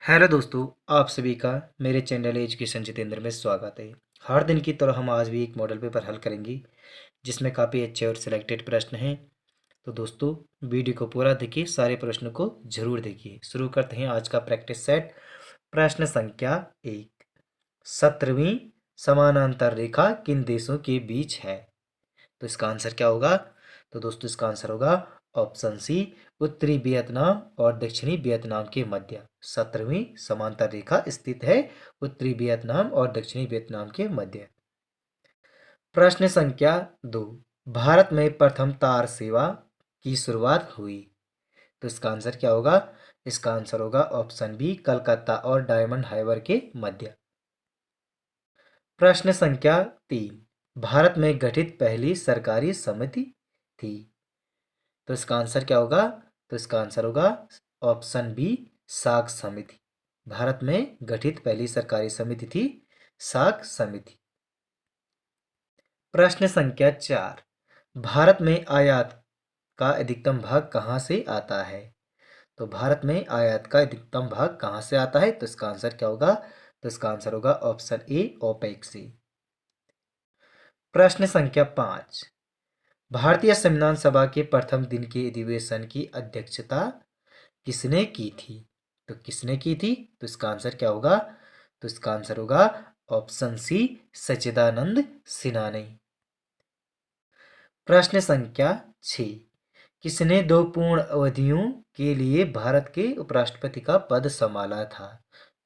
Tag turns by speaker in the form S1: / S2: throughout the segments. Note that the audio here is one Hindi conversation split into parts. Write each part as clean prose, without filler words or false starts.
S1: हेलो दोस्तों, आप सभी का मेरे चैनल एजुकेशन जितेंद्र में स्वागत है। हर दिन की तरह हम आज भी एक मॉडल पेपर हल करेंगे जिसमें काफ़ी अच्छे और सिलेक्टेड प्रश्न हैं। तो दोस्तों, वीडियो को पूरा देखिए, सारे प्रश्नों को जरूर देखिए। शुरू करते हैं आज का प्रैक्टिस सेट। प्रश्न संख्या 1। 17वीं समानांतर रेखा किन देशों के बीच है? तो इसका आंसर क्या होगा? तो दोस्तों, इसका आंसर होगा ऑप्शन सी, उत्तरी वियतनाम और दक्षिणी वियतनाम के मध्य 17वीं समांतर रेखा स्थित है उत्तरी वियतनाम और दक्षिणी वियतनाम के मध्य। प्रश्न संख्या 2। भारत में प्रथम तार सेवा की शुरुआत हुई। तो इसका आंसर क्या होगा? इसका आंसर होगा ऑप्शन बी, कलकत्ता और डायमंड हार्बर के मध्य। प्रश्न संख्या 3। भारत में गठित पहली सरकारी समिति थी। तो इसका आंसर क्या होगा? तो इसका आंसर होगा ऑप्शन बी, साख समिति। भारत में गठित पहली सरकारी समिति थी साख समिति। प्रश्न संख्या 4। भारत में आयात का अधिकतम भाग कहाँ से आता है? तो भारत में आयात का अधिकतम भाग कहाँ से आता है? तो इसका आंसर क्या होगा? तो इसका आंसर होगा ऑप्शन ए, ओपेक से। प्रश्न संख्या 5। भारतीय संविधान सभा के प्रथम दिन के अधिवेशन की अध्यक्षता किसने की थी? तो किसने की थी? तो इसका आंसर क्या होगा? तो इसका आंसर होगा ऑप्शन सी, सच्चिदानंद सिन्हा ने। प्रश्न संख्या 6। किसने दो पूर्ण अवधियों के लिए भारत के उपराष्ट्रपति का पद संभाला था?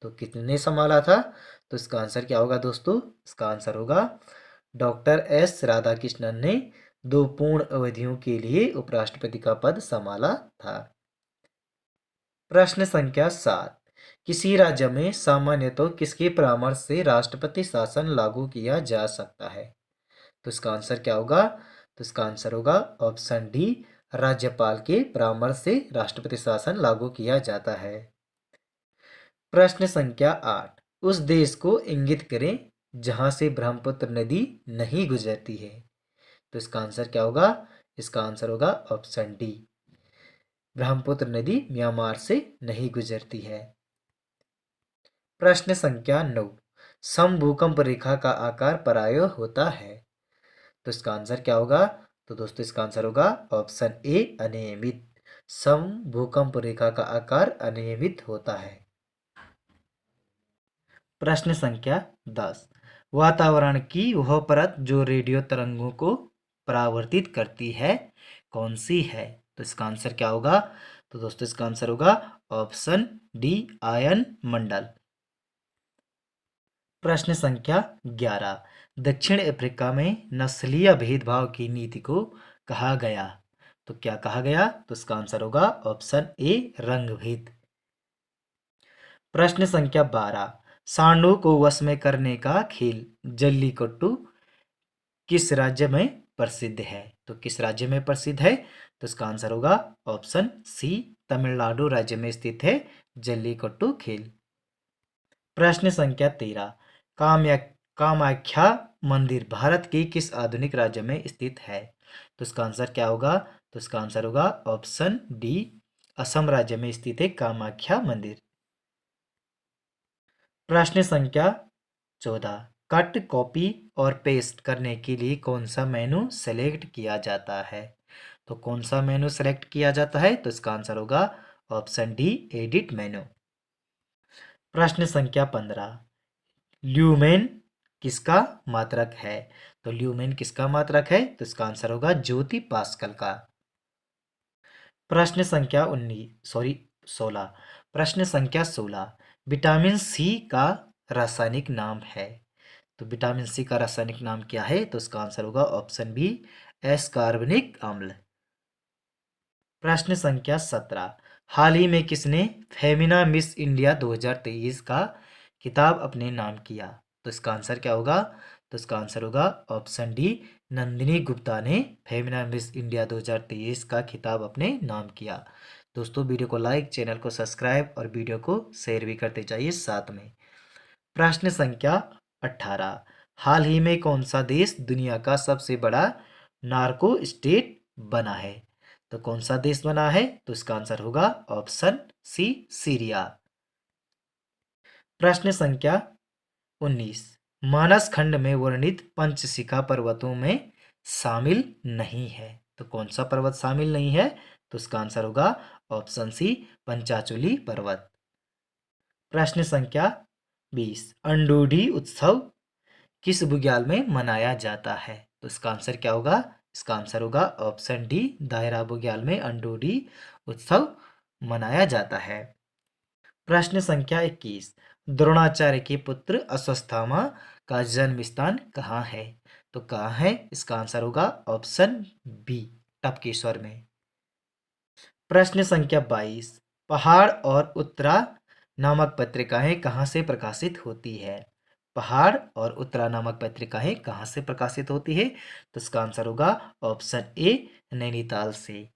S1: तो कितने संभाला था? तो इसका आंसर क्या होगा दोस्तों? इसका आंसर होगा डॉक्टर एस राधाकृष्णन ने दो पूर्ण अवधियों के लिए उपराष्ट्रपति का पद संभाला था। प्रश्न संख्या 7। किसी राज्य में सामान्यतः किसके परामर्श से राष्ट्रपति शासन लागू किया जा सकता है? तो इसका आंसर क्या होगा? तो इसका आंसर होगा ऑप्शन डी, राज्यपाल के परामर्श से राष्ट्रपति शासन लागू किया जाता है। प्रश्न संख्या 8। उस देश को इंगित करें जहां से ब्रह्मपुत्र नदी नहीं गुजरती है। तो इसका आंसर क्या होगा? इसका आंसर होगा ऑप्शन डी, ब्रह्मपुत्र नदी म्यांमार से नहीं गुजरती है। प्रश्न संख्या 9। समभूकंप रेखा का आकार प्रायः होता है। तो इसका आंसर क्या होगा? तो दोस्तों, इसका आंसर होगा ऑप्शन ए, अनियमित। समभूकंप रेखा का आकार अनियमित होता है। प्रश्न संख्या 10। वातावरण की वह परत जो रेडियो तरंगों को परावर्तित करती है कौन सी है? तो इसका आंसर क्या होगा? तो दोस्तों, इसका आंसर होगा ऑप्शन डी, आयन मंडल। प्रश्न संख्या 11। दक्षिण अफ्रीका में नस्लीय भेदभाव की नीति को कहा गया। तो क्या कहा गया? तो इसका आंसर होगा ऑप्शन ए, रंगभेद। प्रश्न संख्या 12। सांडों को वश में करने का खेल जल्लीकट्टू किस राज्य में प्रसिद्ध है? तो किस राज्य में प्रसिद्ध है? तो इसका आंसर होगा ऑप्शन सी, तमिलनाडु राज्य में स्थित है जल्लीकट्टू खेल। प्रश्न संख्या 13। कामाख्या मंदिर भारत के किस आधुनिक राज्य में स्थित है? तो इसका आंसर क्या होगा? तो इसका आंसर होगा ऑप्शन डी, असम राज्य में स्थित है कामाख्या मंदिर। प्रश्न संख्या 14। कट, कॉपी और पेस्ट करने के लिए कौन सा मेनू सेलेक्ट किया जाता है? तो कौन सा मेनू सेलेक्ट किया जाता है? तो इसका आंसर होगा ऑप्शन डी, एडिट मेनू। प्रश्न संख्या 15। ल्यूमेन किसका मात्रक है? तो ल्यूमेन किसका मात्रक है? तो इसका आंसर होगा ज्योति पास्कल का। प्रश्न संख्या 16। प्रश्न संख्या 16। विटामिन सी का रासायनिक नाम है। तो विटामिन सी का रासायनिक नाम क्या है? तो इसका आंसर होगा ऑप्शन बी, एस कार्बनिक अम्ल। प्रश्न संख्या 17। हाल ही में किसने फेमिना मिस इंडिया 2023 का खिताब अपने नाम किया? तो इसका आंसर क्या होगा? तो इसका आंसर होगा ऑप्शन डी, नंदिनी गुप्ता ने फेमिना मिस इंडिया 2023 का खिताब अपने नाम किया। दोस्तों, वीडियो को लाइक, चैनल को सब्सक्राइब और वीडियो को शेयर भी करते जाइए साथ में। प्रश्न संख्या 18। हाल ही में कौन सा देश दुनिया का सबसे बड़ा नार्को स्टेट बना है? तो कौन सा देश बना है? तो इसका आंसर होगा ऑप्शन सी, सीरिया। प्रश्न संख्या 19। मानस खंड में वर्णित पंचशिखा पर्वतों में शामिल नहीं है। तो कौन सा पर्वत शामिल नहीं है? तो इसका आंसर होगा ऑप्शन सी, पंचाचूली पर्वत। प्रश्न संख्या 20। अंडूडी उत्सव किस बुग्याल में मनाया जाता है? तो इसका आंसर क्या होगा? इसका आंसर होगा ऑप्शन डी, दायरा बुग्याल में अंडूडी उत्सव मनाया जाता है। प्रश्न संख्या 21। द्रोणाचार्य के पुत्र अश्वत्थामा का जन्म स्थान कहाँ है? तो कहाँ है? इसका आंसर होगा ऑप्शन बी, टपकेश्वर में। प्रश्न संख्या 22। पहाड़ और उत्तरा नामक पत्रिकाएं कहाँ से प्रकाशित होती है? पहाड़ और उत्तरा नामक पत्रिकाएं कहाँ से प्रकाशित होती है? तो इसका आंसर होगा ऑप्शन ए, नैनीताल से।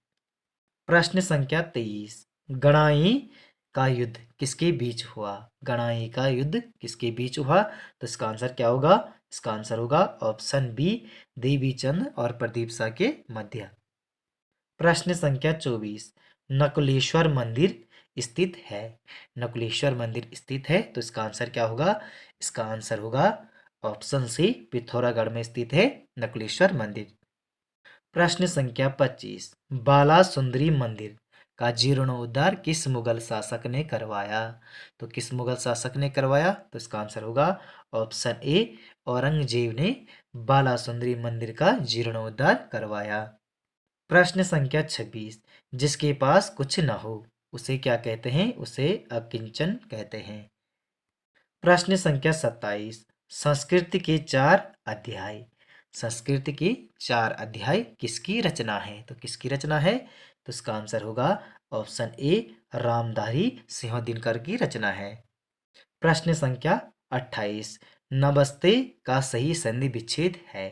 S1: प्रश्न संख्या 23। गणाई का युद्ध किसके बीच हुआ? गणाई का युद्ध किसके बीच हुआ? तो इसका आंसर क्या होगा? इसका आंसर होगा ऑप्शन बी, देवीचंद और प्रदीप शाह के मध्य। प्रश्न संख्या 24। नकुलेश्वर मंदिर स्थित है। नकुलेश्वर मंदिर स्थित है, तो इसका आंसर क्या होगा? इसका आंसर होगा ऑप्शन सी, पिथौरागढ़ में स्थित है नकुलेश्वर मंदिर। प्रश्न संख्या 25। बाला सुंदरी मंदिर का जीर्णोद्धार किस मुगल शासक ने करवाया? तो किस मुगल शासक ने करवाया? तो इसका आंसर होगा ऑप्शन ए, औरंगजेब ने बाला सुंदरी मंदिर का जीर्णोद्धार करवाया। प्रश्न संख्या 26। जिसके पास कुछ न हो उसे क्या कहते हैं? उसे अकिंचन कहते हैं। प्रश्न संख्या 27। संस्कृत के 4 अध्याय, संस्कृत के 4 अध्याय किसकी रचना है? तो किसकी रचना है? तो इसका आंसर होगा ऑप्शन ए, रामधारी सिंह दिनकर की रचना है। प्रश्न संख्या 28। नमस्ते का सही संधि विच्छेद है।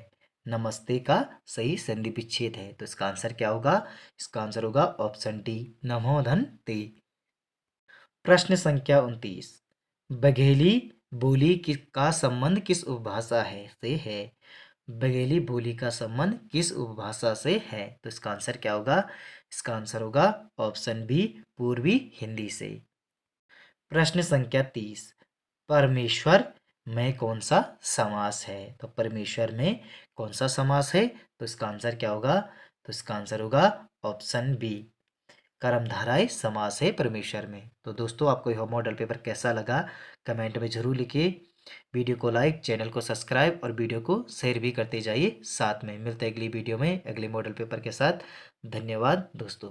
S1: नमस्ते का सही संधि विच्छेद है, तो इसका आंसर क्या होगा? इसका आंसर होगा ऑप्शन डी, नमो धन ते। प्रश्न संख्या 29। बघेली बोली का संबंध किस उपभाषा है से है? बघेली बोली का संबंध किस उपभाषा से है? तो इसका आंसर क्या होगा? इसका आंसर होगा ऑप्शन बी, पूर्वी हिंदी से। प्रश्न संख्या 30। परमेश्वर में कौन सा समास है? तो परमेश्वर में कौन सा समास है? तो इसका आंसर क्या होगा? तो इसका आंसर होगा ऑप्शन बी, कर्मधारय समास है परमेश्वर में। तो दोस्तों, आपको यह मॉडल पेपर कैसा लगा कमेंट में जरूर लिखिए। वीडियो को लाइक, चैनल को सब्सक्राइब और वीडियो को शेयर भी करते जाइए। साथ में मिलते हैं अगली वीडियो में अगले मॉडल पेपर के साथ। धन्यवाद दोस्तों।